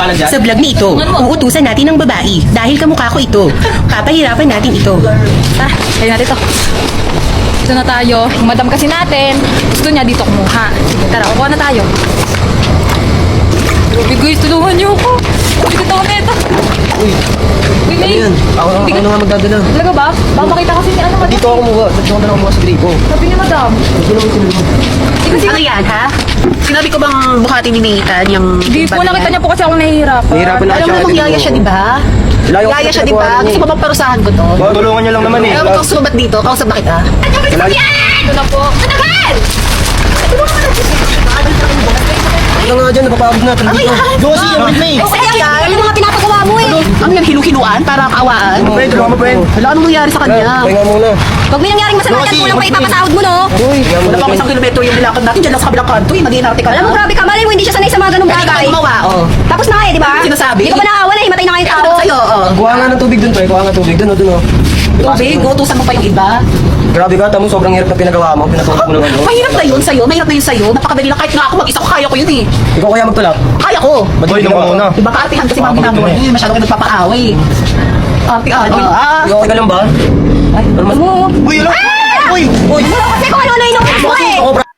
Sa vlog ni ito, uutusan natin ng babae dahil kamukha ko ito. Papahirapan natin ito. Kaya natin to. Ito na tayo. Yung madam kasi natin, gusto niya dito kumuha. Sige, tara, kukuha na tayo. Grabe guys, tulungan niyo ako. Bigat ako nito. Uy, May. Ako na nga magdadala. Talaga ba? Baka makita kasi ni ano madam. Dito ako kumuha. Dito ako na kumuha sa gripo. Sabi ni madam. Ano yan, ha? Sinabi ko bang buhati ni Nathan yung... Hindi po, nakita niya po kasi akong nahihirapan. Nahihirapan na Alam mo namang yaya siya, di ba? Yaya siya, di ba? Gusto mo bang parusahan ko to? Tulungan niyo lang naman eh. Alam mo kung sumabat dito, kausap ba kita? Ito na po. Ito nga dyan, napapagod na. Ano yan? Josie, yung may. Ano yan? Ano mga pinapagawa mo eh? Ano yan, hilu-hiluan para kaawaan? Friend, tulungan mo, friend. Wala, anong nangyari sa kanya? Pahinga muna. Pag may nangyaring masama dyan, kulang pa ipapasahod mo, no? Uy, Wala pa akong isang kilometro yung nilakad natin dyan lang sa kabilang kanto eh. Mag-iinarte ka Alam mo, na. grabe ka, malay mo, hindi siya sanay sa mga ganung Kaya ikaw bagay. gumawa, oh. Tapos na kayo, di ba? Ano sinasabi? Di ka ba naawa na, himatay na kayo tao. Ano sa'yo, oh. kuha nga ng tubig dun, pre. Kuha nga tubig dun, dun, oh. Tubig, utusan mo pa yung iba. Grabe ka, tamo sobrang hirap na pinagawa mo. Pinatulog mo ng ano. Mahirap na yun sa'yo, mahirap na yun sa'yo. Napakadali lang, kahit nga ako mag-isa ko, kaya ko yun eh. Ikaw kaya magtulak. Kaya ko. Boy, ka muna. Diba kaartihan kasi mga ginagawa niyo, eh, masyado kayo nagpapaaway. Artihan, Okay ka lang ba? Ay, Uy, alam. Uy! Uy! Kasi kung ano-ano inuulit mo eh. Ako, bra.